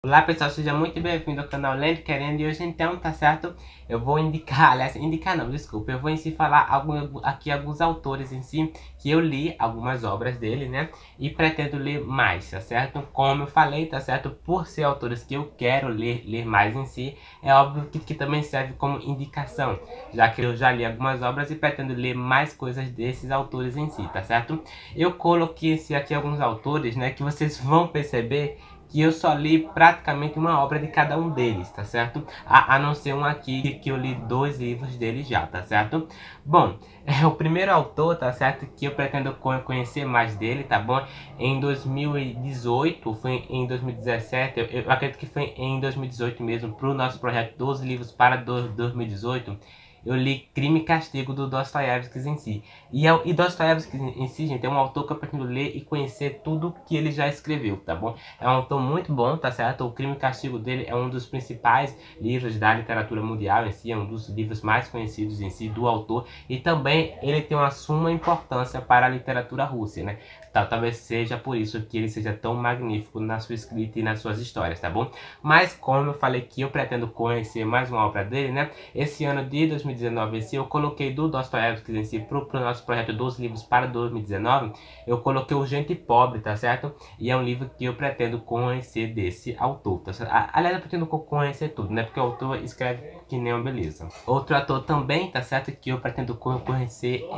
Olá pessoal, seja muito bem-vindo ao canal Lendo Querendo. E hoje então, tá certo? Eu vou indicar, aliás, indicar não, desculpa. Eu vou em si falar alguns autores em si, que eu li algumas obras dele, né? E pretendo ler mais, tá certo? Como eu falei, tá certo? Por ser autores que eu quero ler mais em si, é óbvio que também serve como indicação, já que eu já li algumas obras e pretendo ler mais coisas desses autores em si, tá certo? Eu coloquei aqui alguns autores, né? Que vocês vão perceber que eu só li praticamente uma obra de cada um deles, tá certo? A não ser um aqui que eu li 2 livros dele já, tá certo? Bom, o primeiro autor, tá certo? Que eu pretendo conhecer mais dele, tá bom? Em 2018, foi em 2017, eu acredito que foi em 2018 mesmo, pro nosso projeto 12 livros para 2018. Eu li Crime e Castigo do Dostoiévski em si. E Dostoiévski em si, gente, é um autor que eu pretendo ler e conhecer tudo que ele já escreveu, tá bom? É um autor muito bom, tá certo? O Crime e Castigo dele é um dos principais livros da literatura mundial em si, é um dos livros mais conhecidos em si do autor. E também ele tem uma suma importância para a literatura russa, né? Talvez seja por isso que ele seja tão magnífico na sua escrita e nas suas histórias, tá bom? Mas como eu falei que eu pretendo conhecer mais uma obra dele, né? Esse ano de 2019 em si, eu coloquei do Dostoiévski em si pro nosso projeto 12 livros para 2019, eu coloquei O Gente Pobre, tá certo? E é um livro que eu pretendo conhecer desse autor, tá certo? Aliás, eu pretendo conhecer tudo, né? Porque o autor escreve que nem uma beleza. Outro ator também, tá certo? Que eu pretendo conhecer,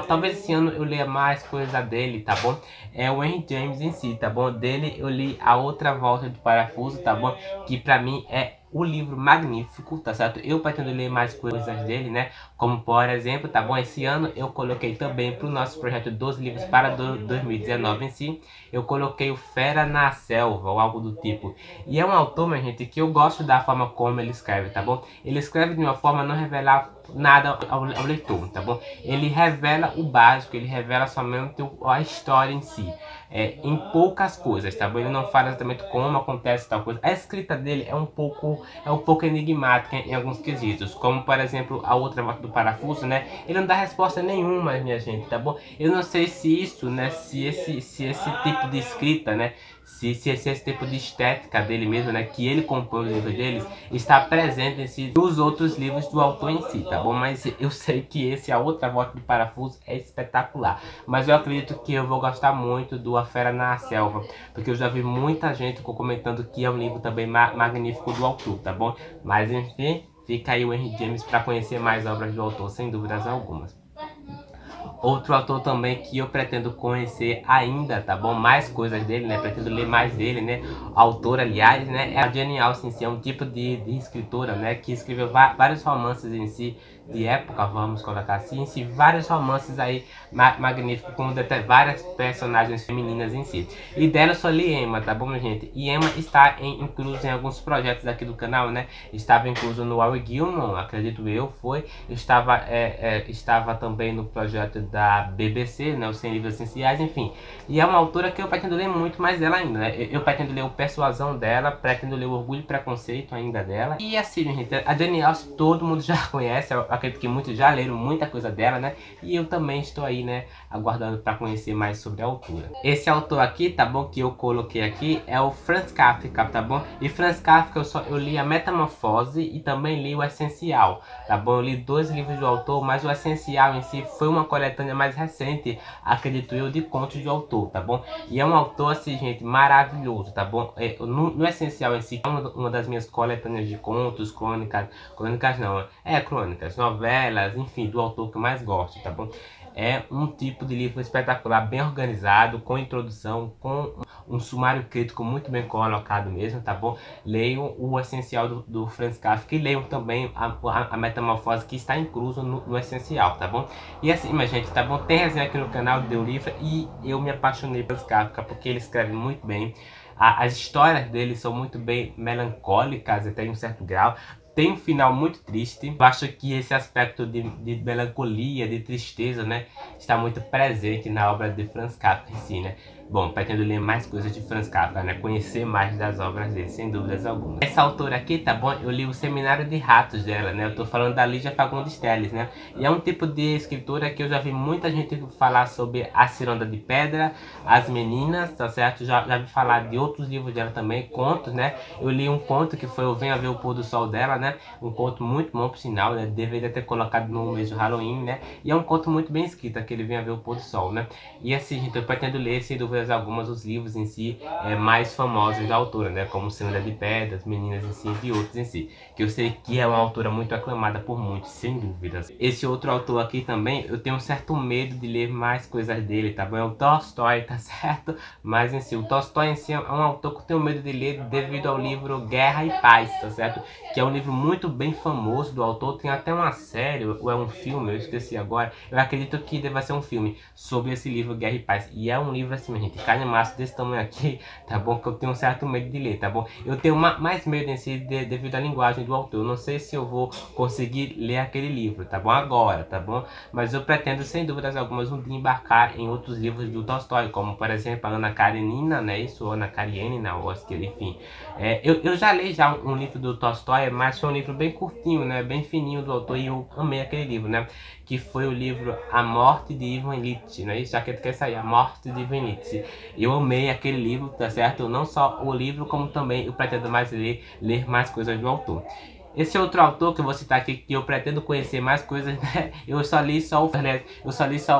talvez esse ano eu leia mais coisa dele, tá bom? É o Henry James em si, tá bom? Dele eu li A Outra Volta do Parafuso, tá bom? Que pra mim é o livro magnífico, tá certo? Eu pretendo ler mais coisas dele, né? Como por exemplo, tá bom? Esse ano eu coloquei também pro nosso projeto 12 livros para 2019 em si, eu coloquei o Fera na Selva, ou algo do tipo. E é um autor, minha gente, que eu gosto da forma como ele escreve, tá bom? Ele escreve de uma forma a não revelar nada ao leitor, tá bom? Ele revela o básico, ele revela somente a história em si, em poucas coisas, tá bom? Ele não fala exatamente como acontece tal coisa. A escrita dele é um pouco enigmática em alguns quesitos, como por exemplo A Outra Volta do Parafuso, né? Ele não dá resposta nenhuma, minha gente, tá bom? Eu não sei se isso, né, se esse tipo de escrita, né, se esse tipo de estética dele mesmo, né, que ele compôs os livros deles, está presente nos outros livros do autor em si, tá bom? Mas eu sei que esse A Outra Volta do Parafuso é espetacular. Mas eu acredito que eu vou gostar muito do A Fera na Selva, porque eu já vi muita gente comentando que é um livro também magnífico do autor, tá bom? Mas enfim, fica aí o Henry James para conhecer mais obras do autor, sem dúvidas algumas. Outro autor também que eu pretendo conhecer ainda, tá bom? Mais coisas dele, né? Pretendo ler mais dele, né? Autor, aliás, né? É a Jane Austen, é um tipo de escritora, né? Que escreveu vários romances em si, de época, vamos colocar assim, em si, vários romances aí magníficos, com várias personagens femininas em si. E dela eu só li Emma, tá bom, minha gente? E Emma está incluso em alguns projetos aqui do canal, né? Estava incluso no Harry Gilman, acredito eu, foi. Estava também no projeto da BBC, né? Os 100 livros essenciais, enfim. E é uma autora que eu pretendo ler muito mais dela ainda, né? Eu pretendo ler o Persuasão dela, pretendo ler o Orgulho e Preconceito ainda dela. E assim, gente, a Jane Austen todo mundo já conhece, eu acredito que muitos já leram muita coisa dela, né? E eu também estou aí, né, aguardando para conhecer mais sobre a autora. Esse autor aqui, tá bom, que eu coloquei aqui, é o Franz Kafka, tá bom? E Franz Kafka eu li a Metamorfose e também li o Essencial, tá bom? Eu li 2 livros do autor, mas o Essencial em si foi uma coletânea mais recente, acredito eu, de contos do autor, tá bom? E é um autor, assim, gente, maravilhoso, tá bom? No Essencial em si, é uma das minhas coletâneas de contos, crônicas não, crônicas, novelas, enfim, do autor que eu mais gosto, tá bom? É um tipo de livro espetacular, bem organizado, com introdução, com um sumário crítico muito bem colocado mesmo, tá bom? Leiam o Essencial do Franz Kafka e leiam também a Metamorfose, que está incluso no Essencial, tá bom? E assim, minha gente, tá bom? Tem resenha aqui no canal do livro e eu me apaixonei por Franz Kafka porque ele escreve muito bem. As histórias dele são muito bem melancólicas até em um certo grau. Tem um final muito triste. Eu acho que esse aspecto de melancolia, de tristeza, né, está muito presente na obra de Franz Kafka em si, né? Bom, pretendo ler mais coisas de Franz Kafka, né? Conhecer mais das obras dele, sem dúvidas alguma. Essa autora aqui, tá bom? Eu li o Seminário de Ratos dela, né? Eu tô falando da Lígia Fagundes Telles, né? E é um tipo de escritora que eu já vi muita gente falar sobre A Ciranda de Pedra, As Meninas, tá certo? Já vi falar de outros livros dela também, contos, né? Eu li um conto que foi o Venha Ver o Pôr do Sol dela, né? Um conto muito bom, por sinal, né? Deveria ter colocado no mês do Halloween, né? E é um conto muito bem escrito, aquele Venha Ver o Pôr do Sol, né? E assim, gente, eu pretendo ler, sem dúvidas algumas, os livros em si mais famosos da autora, né? Como Ciranda de Pedra, As Meninas em si, e outros em si. Que eu sei que é uma autora muito aclamada por muitos, sem dúvidas. Esse outro autor aqui também, eu tenho um certo medo de ler mais coisas dele, tá bom? É o Tolstói, tá certo? Mas em si, o Tolstói em si é um autor que eu tenho medo de ler devido ao livro Guerra e Paz, tá certo? Que é um livro muito bem famoso do autor, tem até uma série, ou é um filme, eu esqueci agora. Eu acredito que deva ser um filme sobre esse livro Guerra e Paz. E é um livro assim, minha gente, carne massa desse tamanho aqui, tá bom? Que eu tenho um certo medo de ler, tá bom? Eu tenho mais medo em si devido à linguagem do autor. Eu não sei se eu vou conseguir ler aquele livro, tá bom? Agora, tá bom? Mas eu pretendo, sem dúvidas algumas, um dia embarcar em outros livros do Tolstói, como por exemplo a Ana Karenina, né? Isso, Ana Karenina, ou enfim. Eu já li um livro do Tolstói, mas foi um livro bem curtinho, né? Bem fininho do autor, e eu amei aquele livro, né? Que foi o livro A Morte de Ivan Ilitch, né? Isso aqui quer sair, A Morte de Ivan Ilitch. Eu amei aquele livro, tá certo? Não só o livro, como também eu pretendo mais ler mais coisas do autor. Esse outro autor que eu vou citar aqui, que eu pretendo conhecer mais coisas, né? Eu só li só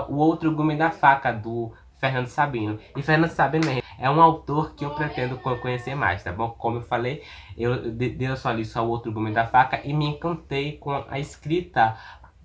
o Outro Gume da Faca, do Fernando Sabino. E Fernando Sabino é um autor que eu pretendo conhecer mais, tá bom? Como eu falei, eu só li só o Outro Gume da Faca e me encantei com a escrita.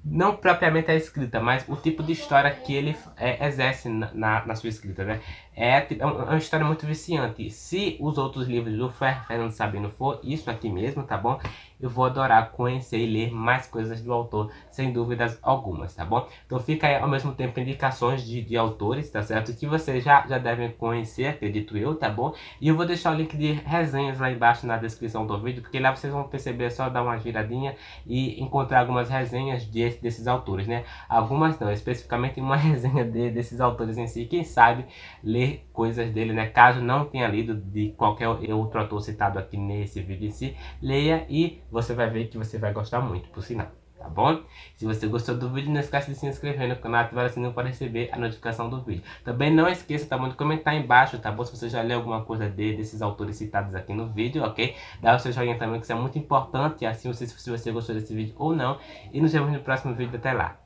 Não propriamente a escrita, mas o tipo de história que ele exerce na sua escrita, né? É uma história muito viciante. Se os outros livros do Fernando Sabino for isso aqui mesmo, tá bom? Eu vou adorar conhecer e ler mais coisas do autor, sem dúvidas algumas, tá bom? Então fica aí ao mesmo tempo indicações de autores, tá certo? Que vocês já devem conhecer, acredito eu, tá bom? E eu vou deixar o link de resenhas lá embaixo na descrição do vídeo, porque lá vocês vão perceber, é só dar uma giradinha e encontrar algumas resenhas desses autores, né? Algumas não, especificamente uma resenha desses autores em si, quem sabe ler coisas dele, né? Caso não tenha lido de qualquer outro autor citado aqui nesse vídeo em si, leia e você vai ver que você vai gostar muito, por sinal. Tá bom? Se você gostou do vídeo, não esquece de se inscrever no canal e ativar o sininho para receber a notificação do vídeo. Também não esqueça, tá bom, de comentar aí embaixo, tá bom? Se você já leu alguma coisa desses autores citados aqui no vídeo, ok? Dá o seu joinha também, que isso é muito importante, assim, se você gostou desse vídeo ou não. E nos vemos no próximo vídeo. Até lá.